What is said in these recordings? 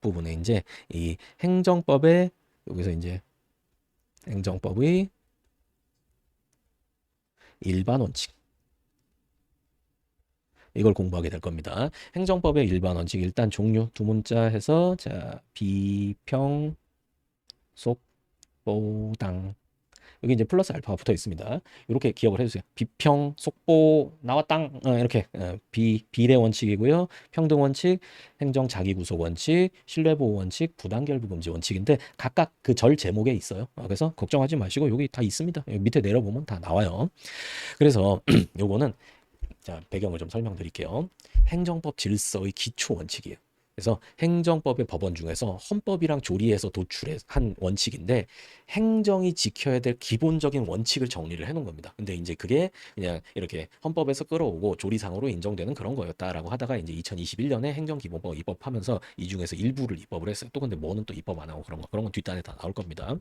부분에 이제 이 행정법의 여기서 이제 행정법의 일반 원칙 이걸 공부하게 될 겁니다. 행정법의 일반 원칙 일단 종류 두 문자 해서 자 비평 속보당 여기 이제 플러스 알파가 붙어 있습니다. 이렇게 기억을 해주세요. 비평, 속보, 나왔당 이렇게 비례 원칙이고요. 평등 원칙, 행정 자기 구속 원칙, 신뢰보호 원칙, 부당결부 금지 원칙인데 각각 그 절 제목에 있어요. 그래서 걱정하지 마시고 여기 다 있습니다. 여기 밑에 내려보면 다 나와요. 그래서 요거는 자 배경을 좀 설명드릴게요. 행정법 질서의 기초 원칙이에요. 그래서 행정법의 법원 중에서 헌법이랑 조리해서 도출한 원칙인데 행정이 지켜야 될 기본적인 원칙을 정리를 해놓은 겁니다. 근데 이제 그게 그냥 이렇게 헌법에서 끌어오고 조리상으로 인정되는 그런 거였다라고 하다가 이제 2021년에 행정기본법 입법하면서 이 중에서 일부를 입법을 했어요. 또 근데 뭐는 또 입법 안 하고 그런 건 뒷단에 다 나올 겁니다.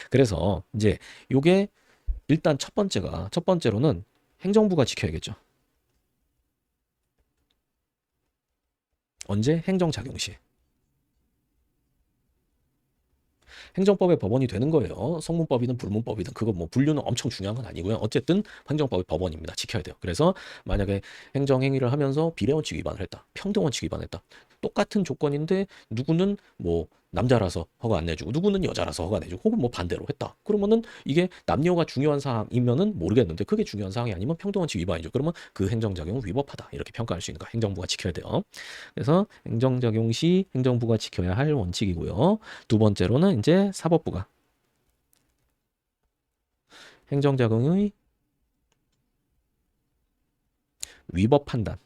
그래서 이제 요게 일단 첫 번째로는 행정부가 지켜야겠죠. 언제? 행정작용 시. 행정법의 법원이 되는 거예요. 성문법이든 불문법이든 그거 뭐 분류는 엄청 중요한 건 아니고요. 어쨌든 행정법의 법원입니다. 지켜야 돼요. 그래서 만약에 행정행위를 하면서 비례원칙 위반을 했다. 평등원칙 위반했다. 똑같은 조건인데 누구는 뭐 남자라서 허가 안 내주고 누구는 여자라서 허가 내주고 혹은 뭐 반대로 했다. 그러면은 이게 남녀가 중요한 사항이면은 모르겠는데 그게 중요한 사항이 아니면 평등원칙 위반이죠. 그러면 그 행정작용은 위법하다. 이렇게 평가할 수 있는 거 행정부가 지켜야 돼요. 그래서 행정작용 시 행정부가 지켜야 할 원칙이고요. 두 번째로는 이제 사법부가 행정작용의 위법 판단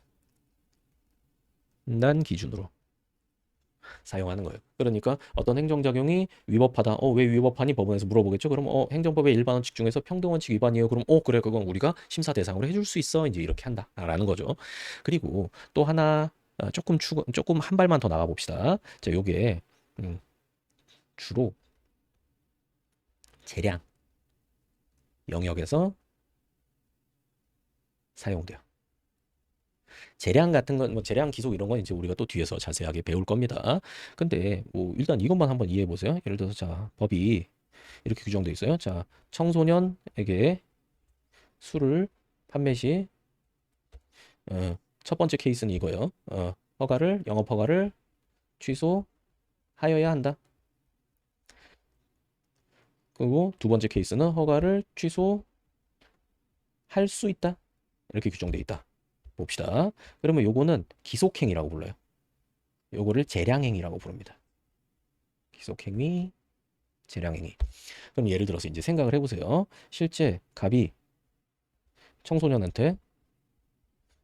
기준으로 사용하는 거예요. 그러니까 어떤 행정작용이 위법하다. 왜 위법하니? 법원에서 물어보겠죠. 그럼 행정법의 일반 원칙 중에서 평등 원칙 위반이에요. 그럼 그래 그건 우리가 심사 대상으로 해줄 수 있어. 이제 이렇게 한다라는 거죠. 그리고 또 하나 조금 한 발만 더 나가 봅시다. 자, 요게 주로 재량 영역에서 사용돼요. 재량 같은 건, 뭐 재량 기속 이런 건 이제 우리가 또 뒤에서 자세하게 배울 겁니다. 근데 뭐 일단 이것만 한번 이해해 보세요. 예를 들어서 자 법이 이렇게 규정돼 있어요. 자 청소년에게 술을 판매 시 첫 번째 케이스는 이거예요. 영업 허가를 취소하여야 한다. 그리고 두 번째 케이스는 허가를 취소할 수 있다. 이렇게 규정돼 있다. 봅시다. 그러면 요거는 기속행위라고 불러요. 요거를 재량행위라고 부릅니다. 기속행위, 재량행위. 그럼 예를 들어서 이제 생각을 해보세요. 실제 갑이 청소년한테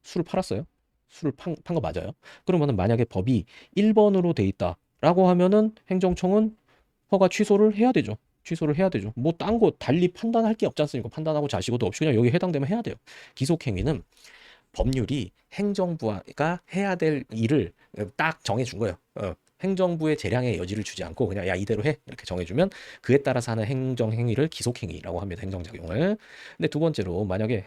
술을 팔았어요. 술을 판 거 맞아요. 그러면은 만약에 법이 1번으로 돼 있다라고 하면은 행정청은 허가 취소를 해야 되죠. 취소를 해야 되죠. 뭐 딴 거 달리 판단할 게 없지 않습니까? 판단하고 자시고도 없이 그냥 여기 해당되면 해야 돼요. 기속행위는 법률이 행정부가 해야 될 일을 딱 정해준 거예요. 행정부의 재량의 여지를 주지 않고 그냥 야 이대로 해 이렇게 정해주면 그에 따라서 하는 행정행위를 기속행위라고 합니다. 행정작용을. 근데 두 번째로 만약에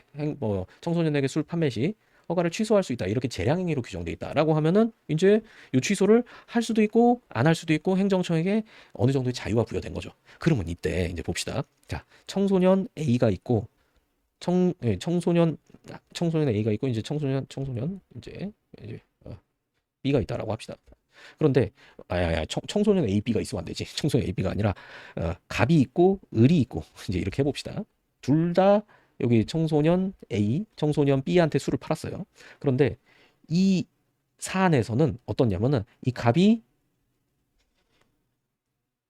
청소년에게 술 판매 시 허가를 취소할 수 있다 이렇게 재량행위로 규정돼 있다라고 하면은 이제 이 취소를 할 수도 있고 안 할 수도 있고 행정청에게 어느 정도의 자유가 부여된 거죠. 그러면 이때 이제 봅시다. 자 청소년 A가 있고 청소년 A가 있고 이제 청소년 이제 B가 있다라고 합시다. 그런데 청소년 A, B가 있으면 안 되지. 청소년 A, B가 아니라 갑이 있고 을이 있고 이제 이렇게 해봅시다. 둘 다 여기 청소년 A, 청소년 B한테 술을 팔았어요. 그런데 이 사안에서는 어떻냐면은 이 갑이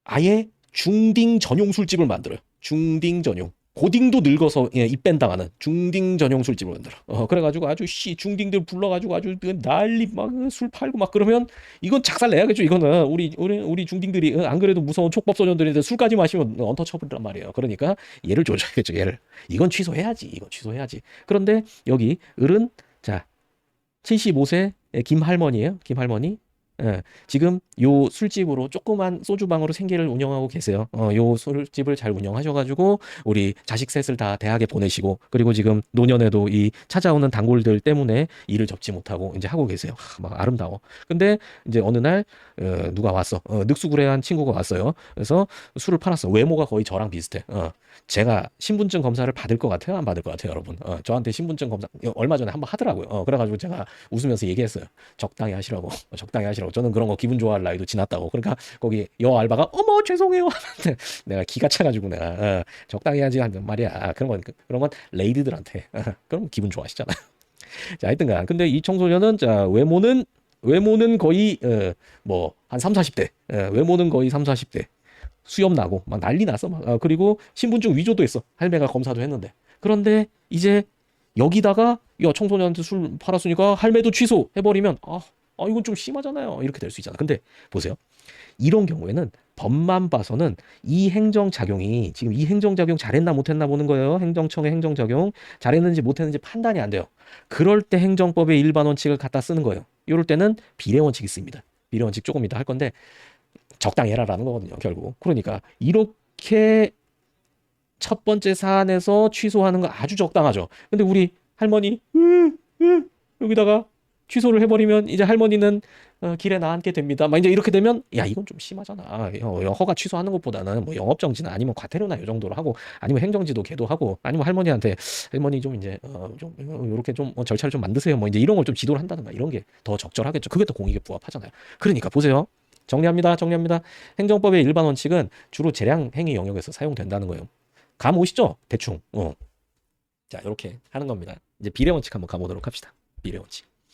아예 중딩 전용 술집을 만들어요. 중딩 전용. 고딩도 늙어서 입밴 당하는 중딩 전용 술집을 만들어. 그래가지고 아주 중딩들 불러가지고 아주 난리 막 술 팔고 막 그러면 이건 작살 내야겠죠. 이거는 우리 중딩들이 안 그래도 무서운 촉법 소년들인데 술까지 마시면 언터처블이란 말이에요. 그러니까 얘를 조져야겠죠. 얘를 이건 취소해야지. 이건 취소해야지. 그런데 여기 을은 자 75세 김할머니예요. 김할머니 예, 지금 요 술집으로 조그만 소주방으로 생계를 운영하고 계세요. 요 술집을 잘 운영하셔가지고 우리 자식 셋을 다 대학에 보내시고 그리고 지금 노년에도 이 찾아오는 단골들 때문에 일을 접지 못하고 이제 하고 계세요. 막 아름다워. 근데 이제 어느 날 누가 왔어. 늑수구레한 친구가 왔어요. 그래서 술을 팔았어. 외모가 거의 저랑 비슷해. 제가 신분증 검사를 받을 것 같아요? 안 받을 것 같아요, 여러분? 저한테 신분증 검사 얼마 전에 한번 하더라고요. 그래가지고 제가 웃으면서 얘기했어요. 적당히 하시라고. 적당히 하시라고. 저는 그런 거 기분 좋아할 나이도 지났다고. 그러니까 거기 여 알바가 어머 죄송해요. 하는데 내가 기가 차가지고 내가 적당히 하지 하는 말이야. 그런 건 레이디들한테 그럼 기분 좋아하시잖아요. 자, 하여튼간 근데 이 청소년은 자 외모는 거의 뭐 한 3, 40대. 외모는 거의 3, 40대. 수염 나고 막 난리 났어 막. 그리고 신분증 위조도 했어. 할매가 검사도 했는데. 그런데 이제 여기다가 야 청소년한테 술 팔았으니까 할매도 취소해버리면 이건 좀 심하잖아요. 이렇게 될 수 있잖아. 근데 보세요. 이런 경우에는 법만 봐서는 이 행정작용이 지금 이 행정작용 잘했나 못했나 보는 거예요. 행정청의 행정작용 잘했는지 못했는지 판단이 안 돼요. 그럴 때 행정법의 일반 원칙을 갖다 쓰는 거예요. 이럴 때는 비례 원칙이 쓰입니다. 비례 원칙 조금 이따 할 건데 적당히 해라라는 거거든요. 결국. 그러니까 이렇게 첫 번째 사안에서 취소하는 거 아주 적당하죠. 근데 우리 할머니 여기다가 취소를 해버리면 이제 할머니는 길에 나앉게 됩니다. 막 이제 이렇게 되면 야 이건 좀 심하잖아. 허가 취소하는 것보다는 뭐 영업정지나 아니면 과태료나 이 정도로 하고 아니면 행정지도 계도하고 아니면 할머니한테 할머니 좀 이제 좀 이렇게 좀 절차를 좀 만드세요. 뭐 이제 이런 걸 좀 지도를 한다든가 이런 게 더 적절하겠죠. 그게 더 공익에 부합하잖아요. 그러니까 보세요. 정리합니다. 행정법의 일반 원칙은 주로 재량 행위 영역에서 사용된다는 거예요. 감 오시죠? 대충. 자, 이렇게 하는 겁니다. 이제 비례 원칙 한번 가보도록 합시다. 비례 원칙.